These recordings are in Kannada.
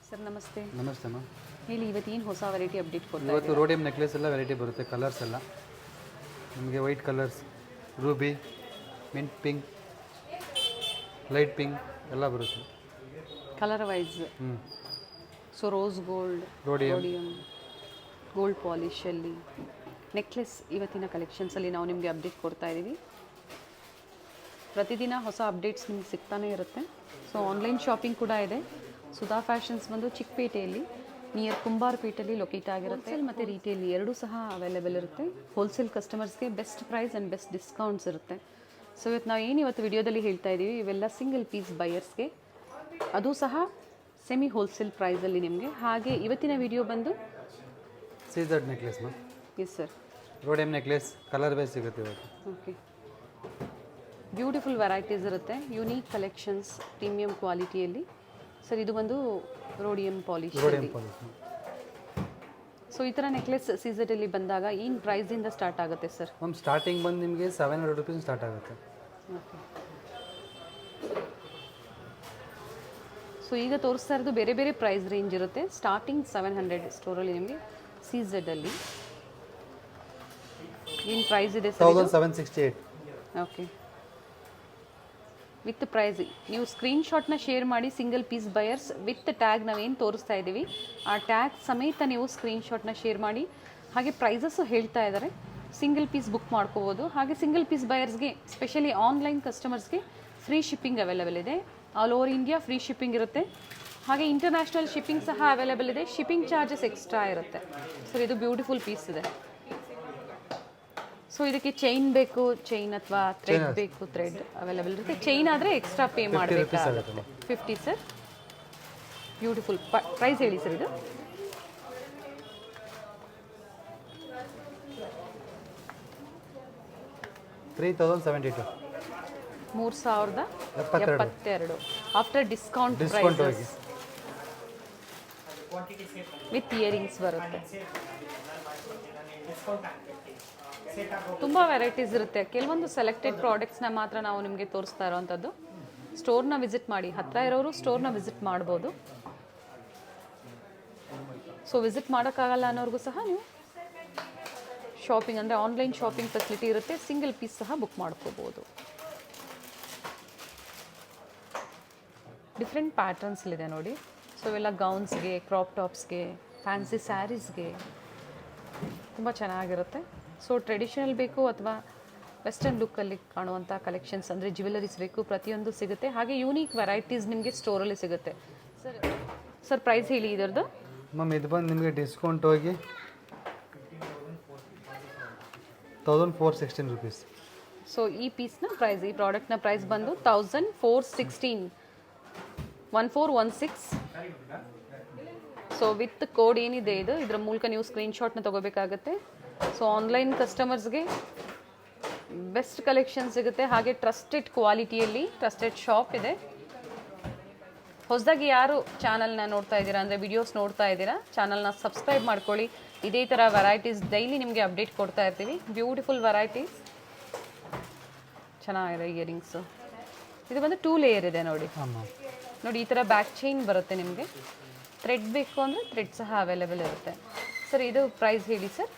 ಸರ್ ನಮಸ್ತೆ. ನಮಸ್ತೆ ಮ್ಯಾಮ್. ಹೇಳಿ, ಇವತ್ತೇನು ಹೊಸ ವೆರೈಟಿ ಅಪ್ಡೇಟ್ ಕೊಡ್ತಾ ಇವತ್ತು ರೋಡಿಯಂ ನೆಕ್ಲೆಸ್ ಎಲ್ಲ ವೆರೈಟಿ ಬರುತ್ತೆ. ಕಲರ್ಸ್ ಎಲ್ಲ ನಿಮಗೆ white colours, ruby, mint pink, light pink ಎಲ್ಲ ಬರುತ್ತೆ. Colour wise. So rose gold, rhodium, gold ಪಾಲಿಶಲ್ಲಿ ನೆಕ್ಲೆಸ್ ಇವತ್ತಿನ ಕಲೆಕ್ಷನ್ಸಲ್ಲಿ ನಾವು ನಿಮಗೆ ಅಪ್ಡೇಟ್ ಕೊಡ್ತಾ ಇದ್ದೀವಿ. ಪ್ರತಿದಿನ ಹೊಸ ಅಪ್ಡೇಟ್ಸ್ ನಿಮ್ಗೆ ಸಿಗ್ತಾನೆ ಇರುತ್ತೆ. ಸೊ ಆನ್ಲೈನ್ ಶಾಪಿಂಗ್ ಕೂಡ ಇದೆ. ಸುಧಾ ಫ್ಯಾಷನ್ಸ್ ಬಂದು ಚಿಕ್ಕಪೇಟೆಯಲ್ಲಿ ನಿಯರ್ ಕುಂಬಾರಪೇಟೆಯಲ್ಲಿ ಲೊಕೇಟ್ ಆಗಿರುತ್ತೆ. ಮತ್ತು ರೀಟೇಲ್ ಎರಡೂ ಸಹ ಅವೈಲೇಬಲ್ ಇರುತ್ತೆ. ಹೋಲ್ಸೇಲ್ ಕಸ್ಟಮರ್ಸ್ಗೆ best price and best discounts ಇರುತ್ತೆ. ಸೊ ಇವತ್ತು ನಾವು ಇವತ್ತು ವಿಡಿಯೋದಲ್ಲಿ ಹೇಳ್ತಾ ಇದ್ದೀವಿ, ಇವೆಲ್ಲ ಸಿಂಗಲ್ ಪೀಸ್ ಬೈಯರ್ಸ್ಗೆ, ಅದು ಸಹ ಸೆಮಿ ಹೋಲ್ಸೇಲ್ ಪ್ರೈಸಲ್ಲಿ ನಿಮಗೆ. ಹಾಗೆ ಇವತ್ತಿನ ವಿಡಿಯೋ ಬಂದು ಸೀಸರ್ಡ್ necklace ma'am. Yes sir, rhodium necklace colour base ಸಿಗುತ್ತೆ ಇವತ್ತು. ಓಕೆ, ಬ್ಯೂಟಿಫುಲ್ ವೆರೈಟೀಸ್ ಇರುತ್ತೆ, ಯುನೀಕ್ ಕಲೆಕ್ಷನ್ಸ್, ಪ್ರೀಮಿಯಂ ಕ್ವಾಲಿಟಿಯಲ್ಲಿ. ಸರ್ ಇದು ಬಂದು ರೋಡಿಯಂ ಪಾಲಿಶ್. ಸೊ ಈ ಥರ ನೆಕ್ಲೆಸ್ ಸೀಸರಲ್ಲಿ ಬಂದಾಗ ಏನು ಪ್ರೈಸಿಂದ ಸ್ಟಾರ್ಟ್ ಆಗುತ್ತೆ ಸರ್? ಮ್ಯಾಮ್ ಸ್ಟಾರ್ಟಿಂಗ್ ಬಂದು ನಿಮಗೆ 700 ರುಪೀಸ್ ಸ್ಟಾರ್ಟ್ ಆಗುತ್ತೆ. ಓಕೆ, ಸೊ ಈಗ ತೋರಿಸ್ತಾ ಇರೋದು ಬೇರೆ ಬೇರೆ ಪ್ರೈಸ್ ರೇಂಜ್ ಇರುತ್ತೆ. ಸ್ಟಾರ್ಟಿಂಗ್ 700 ಸ್ಟೋರಲ್ಲಿ ನಿಮಗೆ ಸೀಸರಲ್ಲಿ ಏನು ಪ್ರೈಸ್ ಇದೆ ಸರ್? 1768. ಓಕೆ, ವಿತ್ ಪ್ರೈಸ್ ನೀವು ಸ್ಕ್ರೀನ್ಶಾಟ್ನ ಶೇರ್ ಮಾಡಿ. Single piece buyers with tag ನಾವೇನು ತೋರಿಸ್ತಾ ಇದ್ದೀವಿ ಆ ಟ್ಯಾಗ್ ಸಮೇತ ನೀವು ಸ್ಕ್ರೀನ್ಶಾಟ್ನ ಶೇರ್ ಮಾಡಿ. ಹಾಗೆ ಪ್ರೈಸಸ್ಸು ಹೇಳ್ತಾ ಇದ್ದಾರೆ. ಸಿಂಗಲ್ ಪೀಸ್ ಬುಕ್ ಮಾಡ್ಕೋಬೋದು. ಹಾಗೆ ಸಿಂಗಲ್ ಪೀಸ್ ಬಯರ್ಸ್ಗೆ ಸ್ಪೆಷಲಿ ಆನ್ಲೈನ್ ಕಸ್ಟಮರ್ಸ್ಗೆ ಫ್ರೀ ಶಿಪ್ಪಿಂಗ್ ಅವೈಲೇಬಲ್ ಇದೆ. All over India free shipping ಇರುತ್ತೆ. ಹಾಗೆ ಇಂಟರ್ನ್ಯಾಷನಲ್ ಶಿಪ್ಪಿಂಗ್ ಸಹ ಅವೈಲೇಬಲ್ ಇದೆ. ಶಿಪ್ಪಿಂಗ್ ಚಾರ್ಜಸ್ ಎಕ್ಸ್ಟ್ರಾ ಇರುತ್ತೆ. ಸೊ ಇದು ಬ್ಯೂಟಿಫುಲ್ ಪೀಸ್ ಇದೆ. ಸೊ ಇದಕ್ಕೆ ಚೈನ್ ಬೇಕು, ಚೈನ್ ಅಥವಾ ಥ್ರೆಡ್ ಬೇಕು, ಥ್ರೆಡ್ ಅವೈಲೇಬಲ್ ಇರುತ್ತೆ. ಚೈನ್ ಆದರೆ ಎಕ್ಸ್ಟ್ರಾ ಪೇ ಮಾಡಬೇಕಾಗುತ್ತೆ. 50 ಸರ್. ಬ್ಯೂಟಿಫುಲ್ ಪ್ರೈಸ್ ಹೇಳಿ ಸರ್ ಇದು? $3072 after discount prices with earrings ಬರುತ್ತೆ. ತುಂಬ ವೆರೈಟೀಸ್ ಇರುತ್ತೆ. ಕೆಲವೊಂದು ಸೆಲೆಕ್ಟೆಡ್ ಪ್ರಾಡಕ್ಟ್ಸ್ನ ಮಾತ್ರ ನಾವು ನಿಮಗೆ ತೋರಿಸ್ತಾ ಇರೋವಂಥದ್ದು. ಸ್ಟೋರ್ನ ವಿಸಿಟ್ ಮಾಡಿ, ಹತ್ತಿರ ಇರೋರು ಸ್ಟೋರ್ನ ವಿಸಿಟ್ ಮಾಡ್ಬೋದು. ಸೊ ವಿಸಿಟ್ ಮಾಡೋಕ್ಕಾಗಲ್ಲ ಅನ್ನೋರಿಗೂ ಸಹ ನೀವು ಶಾಪಿಂಗ್ ಅಂದರೆ ಆನ್ಲೈನ್ ಶಾಪಿಂಗ್ ಫೆಸಿಲಿಟಿ ಇರುತ್ತೆ. ಸಿಂಗಲ್ ಪೀಸ್ ಸಹ ಬುಕ್ ಮಾಡ್ಕೋಬೋದು. ಡಿಫ್ರೆಂಟ್ ಪ್ಯಾಟರ್ನ್ಸ್ಲಿದೆ ನೋಡಿ. ಸೊ ಇವೆಲ್ಲ ಗೌನ್ಸ್ಗೆ, ಕ್ರಾಪ್ ಟಾಪ್ಸ್ಗೆ, ಫ್ಯಾನ್ಸಿ ಸ್ಯಾರೀಸ್ಗೆ ತುಂಬ ಚೆನ್ನಾಗಿರುತ್ತೆ. ಸೊ ಟ್ರೆಡಿಷನಲ್ ಬೇಕು ಅಥವಾ ವೆಸ್ಟರ್ನ್ ಲುಕ್ಕಲ್ಲಿ ಕಾಣುವಂಥ ಕಲೆಕ್ಷನ್ಸ್ ಅಂದರೆ ಜ್ಯುವೆಲರೀಸ್ ಬೇಕು, ಪ್ರತಿಯೊಂದು ಸಿಗುತ್ತೆ. ಹಾಗೆ ಯೂನಿಕ್ ವೆರೈಟೀಸ್ ನಿಮಗೆ ಸ್ಟೋರಲ್ಲಿ ಸಿಗುತ್ತೆ. ಸರ್ ಪ್ರೈಸ್ ಹೇಳಿ ಇದರದ್ದು? ಮ್ಯಾಮ್ ಇದು ಬಂದು ನಿಮಗೆ ಡಿಸ್ಕೌಂಟ್ ಹೋಗಿ 1416 ರುಪೀಸ್. ಸೊ ಈ ಪೀಸ್ನ ಪ್ರೈಸ್, ಈ ಪ್ರಾಡಕ್ಟ್ನ ಪ್ರೈಸ್ ಬಂದು 1416, 1416. ಸೊ ವಿತ್ ಕೋಡ್ ಏನಿದೆ ಇದರ ಮೂಲಕ ನೀವು ಸ್ಕ್ರೀನ್ಶಾಟ್ನ ತೊಗೋಬೇಕಾಗತ್ತೆ. ಸೊ ಆನ್ಲೈನ್ ಕಸ್ಟಮರ್ಸ್ಗೆ ಬೆಸ್ಟ್ ಕಲೆಕ್ಷನ್ ಸಿಗುತ್ತೆ. ಹಾಗೆ ಟ್ರಸ್ಟೆಡ್ ಕ್ವಾಲಿಟಿಯಲ್ಲಿ ಟ್ರಸ್ಟೆಡ್ ಶಾಪ್ ಇದೆ. ಹೊಸದಾಗಿ ಯಾರು ಚಾನಲ್ನ ನೋಡ್ತಾ ಇದ್ದೀರಾ ಅಂದರೆ ವಿಡಿಯೋಸ್ ನೋಡ್ತಾ ಇದ್ದೀರಾ, ಚಾನಲ್ನ ಸಬ್ಸ್ಕ್ರೈಬ್ ಮಾಡ್ಕೊಳ್ಳಿ. ಇದೇ ಥರ ವೆರೈಟೀಸ್ ಡೈಲಿ ನಿಮಗೆ ಅಪ್ಡೇಟ್ ಕೊಡ್ತಾ ಇರ್ತೀವಿ. ಬ್ಯೂಟಿಫುಲ್ ವೆರೈಟೀಸ್, ಚೆನ್ನಾಗಿದೆ. ಇಯರಿಂಗ್ಸು ಇದು ಬಂದು 2 ಲೇಯರ್ ಇದೆ ನೋಡಿ. ನೋಡಿ ಈ ಥರ ಬ್ಯಾಕ್ ಚೈನ್ ಬರುತ್ತೆ ನಿಮಗೆ. ಥ್ರೆಡ್ ಬೇಕು ಅಂದರೆ ಥ್ರೆಡ್ ಸಹ ಅವೈಲೇಬಲ್ ಇರುತ್ತೆ. ಸರ್ ಇದು ಪ್ರೈಸ್ ಹೇಳಿ ಸರ್?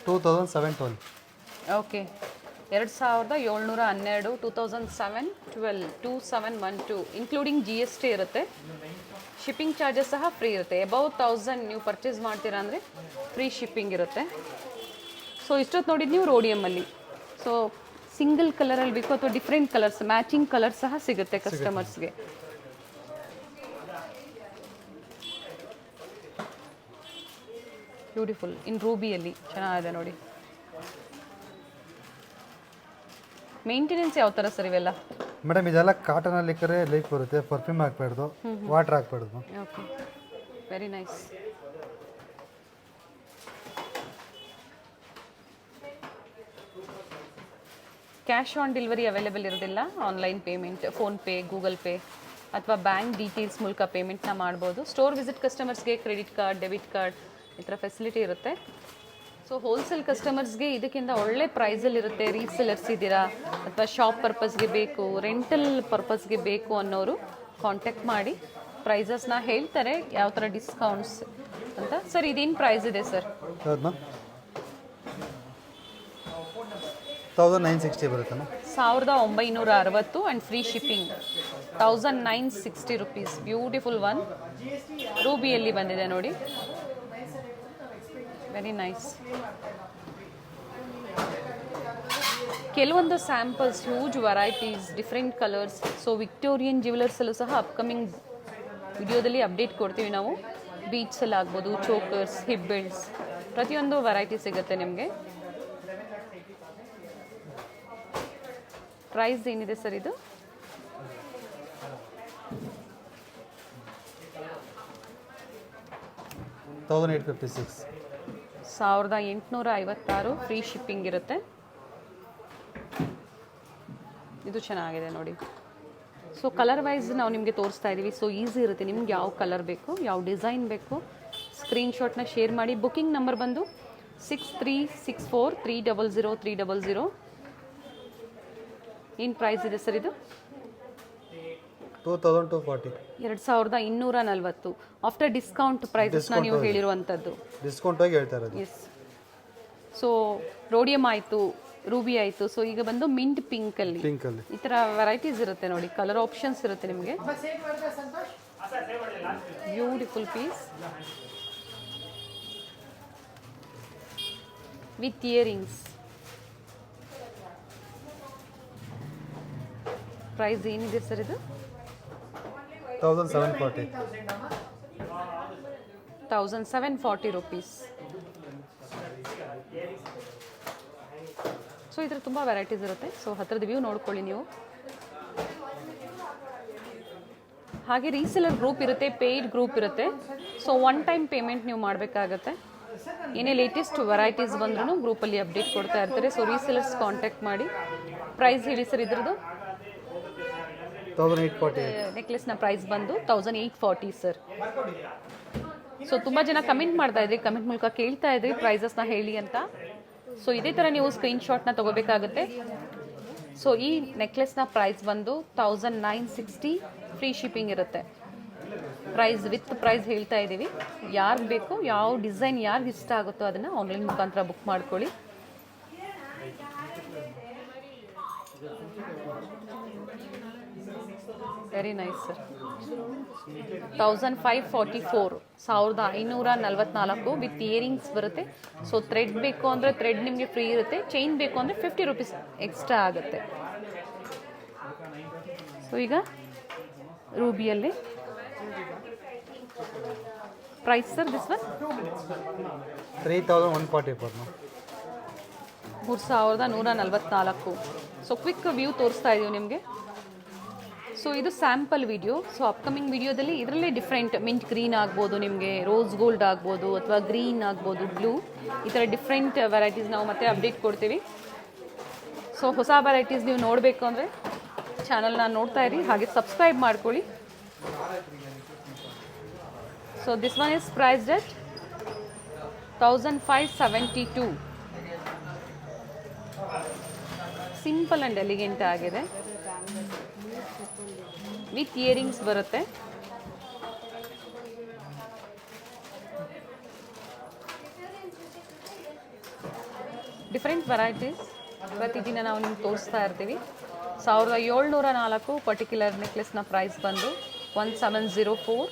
2712. ಓಕೆ, 2712, 2712 ಇನ್ಕ್ಲೂಡಿಂಗ್ GST ಇರುತ್ತೆ. ಶಿಪ್ಪಿಂಗ್ ಚಾರ್ಜಸ್ ಸಹ ಫ್ರೀ ಇರುತ್ತೆ. ಅಬೌವ್ 1000 ನೀವು ಪರ್ಚೇಸ್ ಮಾಡ್ತೀರಾ ಅಂದರೆ ಫ್ರೀ ಶಿಪ್ಪಿಂಗ್ ಇರುತ್ತೆ. ಸೊ ಇಷ್ಟೊತ್ತು ನೋಡಿದ್ದು ನೀವು ರೋಡಿಯಮಲ್ಲಿ. ಸೊ ಸಿಂಗಲ್ ಕಲರಲ್ಲಿ ಬೇಕು ಅಥವಾ ಡಿಫ್ರೆಂಟ್ ಕಲರ್ಸ್, ಮ್ಯಾಚಿಂಗ್ ಕಲರ್ ಸಹ ಸಿಗುತ್ತೆ ಕಸ್ಟಮರ್ಸ್ಗೆ. ಬ್ಯೂಟಿಫುಲ್ ಇನ್ ರೂಬಿಯಲ್ಲಿ ಚೆನ್ನಾಗಿದೆ ನೋಡಿ. ಮೇಂಟೆನೆನ್ಸ್ ಯಾವ ಥರ ಸರ್ ಇವೆಲ್ಲ? ಮೇಡಮ್ ಇದೆಲ್ಲ ಕಾಟನಲ್ಲಿ ಇಕ್ಕರೆ ಲೀಕ್ ಬರುತ್ತೆ. ಪರ್ಫ್ಯೂಮ್ ಹಾಕ್ಬಾರ್ದು, ವಾಟರ್ ಹಾಕ್ಬಾರ್ದು. Okay, very nice. Cash on delivery available ಇರೋದಿಲ್ಲ. Online payment, PhonePe, Google pay ಅಥವಾ ಬ್ಯಾಂಕ್ ಡೀಟೇಲ್ಸ್ ಮೂಲಕ ಪೇಮೆಂಟ್ನ ಮಾಡ್ಬೋದು. ಸ್ಟೋರ್ ವಿಸಿಟ್ ಕಸ್ಟಮರ್ಸ್ಗೆ ಕ್ರೆಡಿಟ್ ಕಾರ್ಡ್, ಡೆಬಿಟ್ ಕಾರ್ಡ್ ಈ ಥರ ಫೆಸಿಲಿಟಿ ಇರುತ್ತೆ. ಸೊ ಹೋಲ್ಸೇಲ್ ಕಸ್ಟಮರ್ಸ್ಗೆ ಇದಕ್ಕಿಂತ ಒಳ್ಳೆ ಪ್ರೈಸಲ್ಲಿರುತ್ತೆ. ರೀಸೆಲರ್ಸ್ ಇದ್ದೀರಾ ಅಥವಾ ಶಾಪ್ ಪರ್ಪಸ್ಗೆ ಬೇಕು, ರೆಂಟಲ್ ಪರ್ಪಸ್ಗೆ ಬೇಕು ಅನ್ನೋರು ಕಾಂಟ್ಯಾಕ್ಟ್ ಮಾಡಿ. ಪ್ರೈಸಸ್ನ ಹೇಳ್ತಾರೆ ಯಾವ ಥರ ಡಿಸ್ಕೌಂಟ್ಸ್ ಅಂತ. ಸರ್ ಇದೇನು ಪ್ರೈಸ್ ಇದೆ ಸರ್? ಹೌದು ಮ್ಯಾಮ್, 1960 ಬರುತ್ತೆ ma'am. 1960 and free shipping 1960 rupees. Beautiful one, ರೂಬಿಯಲ್ಲಿ ಬಂದಿದೆ ನೋಡಿ, ವೆರಿ ನೈಸ್. ಕೆಲವೊಂದು samples, huge varieties, different colours. So Victorian ಜ್ಯುವೆಲರ್ಸಲ್ಲೂ ಸಹ ಅಪ್ಕಮಿಂಗ್ ವಿಡಿಯೋದಲ್ಲಿ ಅಪ್ಡೇಟ್ ಕೊಡ್ತೀವಿ ನಾವು. ಬೀಚ್ಸಲ್ಲಿ ಆಗ್ಬೋದು, ಚೋಕರ್ಸ್, ಹಿಪ್ ಬೆಲ್ಟ್ಸ್, ಪ್ರತಿಯೊಂದು ವೆರೈಟಿ ಸಿಗುತ್ತೆ ನಿಮಗೆ. ಪ್ರೈಸ್ ಏನಿದೆ ಸರ್ ಇದು? $1856, ಫ್ರೀ ಶಿಪ್ಪಿಂಗ್ ಇರುತ್ತೆ. ಇದು ಚೆನ್ನಾಗಿದೆ ನೋಡಿ. ಸೊ ಕಲರ್ ವೈಸ್ ನಾವು ನಿಮಗೆ ತೋರಿಸ್ತಾ ಇದ್ದೀವಿ. ಸೊ ಈಸಿ ಇರುತ್ತೆ, ನಿಮ್ಗೆ ಯಾವ ಕಲರ್ ಬೇಕು, ಯಾವ ಡಿಸೈನ್ ಬೇಕು, ಸ್ಕ್ರೀನ್ಶಾಟ್ನ ಶೇರ್ ಮಾಡಿ. ಬುಕಿಂಗ್ ನಂಬರ್ ಬಂದು 6364300300. ಏನು ಪ್ರೈಸ್ ಇದೆ ಸರ್ ಇದು? 2240. ಆಫ್ಟರ್ ಡಿಸ್ಕೌಂಟ್ ಪ್ರೈಸಸ್ನ ನೀವು ಹೇಳಿರುವಂಥದ್ದು. ಡಿಸ್ಕೌಂಟ್ ಆಗಿ ಹೇಳ್ತಾ ಇರೋದು. ಎಸ್. ಸೊ ರೋಡಿಯಮ್ ಆಯಿತು, ರೂಬಿ ಆಯಿತು. ಸೊ ಈಗ ಬಂದು ಮಿಂಟ್ ಪಿಂಕಲ್ಲಿ ಈ ಥರ ವೆರೈಟೀಸ್ ಇರುತ್ತೆ ನೋಡಿ, ಕಲರ್ ಆಪ್ಷನ್ಸ್ ಇರುತ್ತೆ ನಿಮಗೆ. Beautiful piece with earrings. Price ಏನಿದೆ ಸರ್ ಇದು? 1740 ರುಪೀಸ್. ಸೊ ಇದ್ರ ತುಂಬ ವೆರೈಟೀಸ್ ಇರುತ್ತೆ. ಸೊ ಹತ್ರದ ವ್ಯೂ ನೋಡ್ಕೊಳ್ಳಿ ನೀವು. ಹಾಗೆ ರೀಸೆಲರ್ ಗ್ರೂಪ್ ಇರುತ್ತೆ, ಪೇಯ್ಡ್ ಗ್ರೂಪ್ ಇರುತ್ತೆ. ಸೊ ಒನ್ ಟೈಮ್ ಪೇಮೆಂಟ್ ನೀವು ಮಾಡಬೇಕಾಗತ್ತೆ. ಏನೇ ಲೇಟೆಸ್ಟ್ ವೆರೈಟೀಸ್ ಬಂದ್ರೂ ಗ್ರೂಪಲ್ಲಿ ಅಪ್ಡೇಟ್ ಕೊಡ್ತಾ ಇರ್ತಾರೆ. ಸೊ ರೀಸೆಲರ್ಸ್ ಕಾಂಟ್ಯಾಕ್ಟ್ ಮಾಡಿ. ಪ್ರೈಸ್ ಹೇಳಿ ಸರ್ ಇದ್ರದ್ದು? 1840. ನೆಕ್ಲೆಸ್ನ ಪ್ರೈಸ್ ಬಂದು 1840 ಸರ್. ಸೊ ತುಂಬ ಜನ ಕಮೆಂಟ್ ಮಾಡ್ತಾ ಇದ್ರಿ, ಕಮೆಂಟ್ ಮೂಲಕ ಕೇಳ್ತಾ ಇದ್ರಿ ಪ್ರೈಸಸ್ನ ಹೇಳಿ ಅಂತ. ಸೊ ಇದೇ ಥರ ನೀವು ಸ್ಕ್ರೀನ್ಶಾಟ್ನ ತೊಗೋಬೇಕಾಗುತ್ತೆ. ಸೊ ಈ ನೆಕ್ಲೆಸ್ನ ಪ್ರೈಸ್ ಬಂದು 1960, ಫ್ರೀ ಶಿಪ್ಪಿಂಗ್ ಇರುತ್ತೆ. ಪ್ರೈಸ್ ವಿತ್ ಪ್ರೈಸ್ ಹೇಳ್ತಾ ಇದ್ದೀವಿ. ಯಾರಿಗೆ ಬೇಕು, ಯಾವ ಡಿಸೈನ್ ಯಾರಿಗೆ ಇಷ್ಟ ಆಗುತ್ತೋ ಅದನ್ನು ಆನ್ಲೈನ್ ಮುಖಾಂತರ ಬುಕ್ ಮಾಡ್ಕೊಳ್ಳಿ. Very nice sir. 1544, 1544 with earrings ಬರುತ್ತೆ. ಸೊ ಥ್ರೆಡ್ ಬೇಕು ಅಂದರೆ ಥ್ರೆಡ್ ನಿಮಗೆ ಫ್ರೀ ಇರುತ್ತೆ. ಚೈನ್ ಬೇಕು ಅಂದರೆ 50 ರುಪೀಸ್ ಎಕ್ಸ್ಟ್ರಾ ಆಗುತ್ತೆ. ಸೊ ಈಗ ರೂಬಿಯಲ್ಲಿ price sir this one 3144. So quick view ತೋರಿಸ್ತಾ ಇದ್ದೀವಿ ನಿಮಗೆ. ಸೊ ಇದು ಸ್ಯಾಂಪಲ್ ವಿಡಿಯೋ. ಸೊ ಅಪ್ಕಮಿಂಗ್ ವಿಡಿಯೋದಲ್ಲಿ ಇದರಲ್ಲೇ ಡಿಫ್ರೆಂಟ್ ಮಿಂಟ್ ಗ್ರೀನ್ ಆಗ್ಬೋದು, ನಿಮಗೆ ರೋಸ್ ಗೋಲ್ಡ್ ಆಗ್ಬೋದು, ಅಥವಾ ಗ್ರೀನ್ ಆಗ್ಬೋದು, ಬ್ಲೂ, ಈ ಥರ ಡಿಫ್ರೆಂಟ್ ವೆರೈಟೀಸ್ ನಾವು ಮತ್ತೆ ಅಪ್ಡೇಟ್ ಕೊಡ್ತೀವಿ. ಸೊ ಹೊಸ ವೆರೈಟೀಸ್ ನೀವು ನೋಡಬೇಕು ಅಂದರೆ ಚಾನಲ್ನ ನೋಡ್ತಾ ಇರಿ, ಹಾಗೆ ಸಬ್ಸ್ಕ್ರೈಬ್ ಮಾಡ್ಕೊಳ್ಳಿ. So this one is priced at 1572. Simple and elegant ಆಗಿದೆ. ವಿತ್ ಇಯರಿಂಗ್ಸ್ ಬರುತ್ತೆ. ಡಿಫ್ರೆಂಟ್ ವೆರೈಟೀಸ್ ಪ್ರತಿದಿನ ನಾವು ನಿಮ್ಗೆ ತೋರಿಸ್ತಾ ಇರ್ತೀವಿ. 1704 ಪರ್ಟಿಕ್ಯುಲರ್ ನೆಕ್ಲೆಸ್ನ ಪ್ರೈಸ್ ಬಂದು 1704.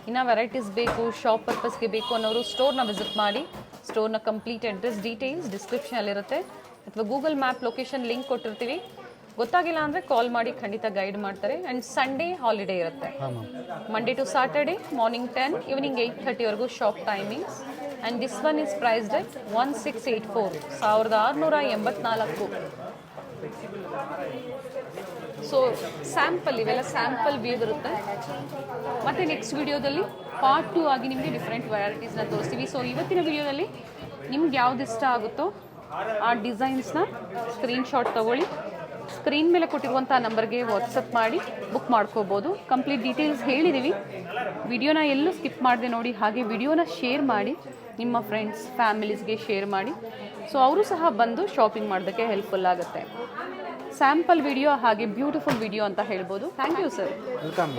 ಇನ್ನು ವೆರೈಟೀಸ್ ಬೇಕು, ಶಾಪ್ ಪರ್ಪಸ್ಗೆ ಬೇಕು ಅನ್ನೋರು ಸ್ಟೋರ್ನ ವಿಸಿಟ್ ಮಾಡಿ. ಸ್ಟೋರ್ನ ಕಂಪ್ಲೀಟ್ ಅಡ್ರೆಸ್ ಡೀಟೇಲ್ಸ್ ಡಿಸ್ಕ್ರಿಪ್ಷನಲ್ಲಿರುತ್ತೆ, ಅಥವಾ ಗೂಗಲ್ ಮ್ಯಾಪ್ ಲೊಕೇಶನ್ ಲಿಂಕ್ ಕೊಟ್ಟಿರ್ತೀವಿ. ಗೊತ್ತಾಗಿಲ್ಲ ಅಂದರೆ ಕಾಲ್ ಮಾಡಿ, ಖಂಡಿತ ಗೈಡ್ ಮಾಡ್ತಾರೆ. ಆ್ಯಂಡ್ ಸಂಡೇ ಹಾಲಿಡೇ ಇರುತ್ತೆ. Monday to Saturday morning 10, evening 8:30ವರೆಗೂ shop timings. And this one is priced at 1684, 1684. So sample, ಇವೆಲ್ಲ ಸ್ಯಾಂಪಲ್ ವ್ಯೂ ಇರುತ್ತೆ. ಮತ್ತು ನೆಕ್ಸ್ಟ್ ವಿಡಿಯೋದಲ್ಲಿ ಪಾರ್ಟ್ 2 ಆಗಿ ನಿಮಗೆ ಡಿಫ್ರೆಂಟ್ ವೆರೈಟೀಸ್ನ ತೋರಿಸ್ತೀವಿ. ಸೊ ಇವತ್ತಿನ ವಿಡಿಯೋದಲ್ಲಿ ನಿಮ್ಗೆ ಯಾವ್ದು ಇಷ್ಟ ಆಗುತ್ತೋ ಆ ಡಿಸೈನ್ಸ್ನ ಸ್ಕ್ರೀನ್ಶಾಟ್ ತೊಗೊಳ್ಳಿ, ಸ್ಕ್ರೀನ್ ಮೇಲೆ ಕೊಟ್ಟಿರುವಂಥ ನಂಬರ್ಗೆ ವಾಟ್ಸಪ್ ಮಾಡಿ ಬುಕ್ ಮಾಡ್ಕೋಬೋದು. ಕಂಪ್ಲೀಟ್ ಡೀಟೇಲ್ಸ್ ಹೇಳಿದ್ದೀವಿ. ವಿಡಿಯೋನ ಎಲ್ಲೂ ಸ್ಕಿಪ್ ಮಾಡದೆ ನೋಡಿ, ಹಾಗೆ ವಿಡಿಯೋನ ಶೇರ್ ಮಾಡಿ, ನಿಮ್ಮ ಫ್ರೆಂಡ್ಸ್ ಫ್ಯಾಮಿಲೀಸ್ಗೆ ಶೇರ್ ಮಾಡಿ. ಸೊ ಅವರು ಸಹ ಬಂದು ಶಾಪಿಂಗ್ ಮಾಡೋದಕ್ಕೆ ಹೆಲ್ಪ್ಫುಲ್ ಆಗುತ್ತೆ. ಸ್ಯಾಂಪಲ್ ವಿಡಿಯೋ ಹಾಗೆ ಬ್ಯೂಟಿಫುಲ್ ವಿಡಿಯೋ ಅಂತ ಹೇಳ್ಬೋದು. Thank you sir. ವೆಲ್ಕಮ್.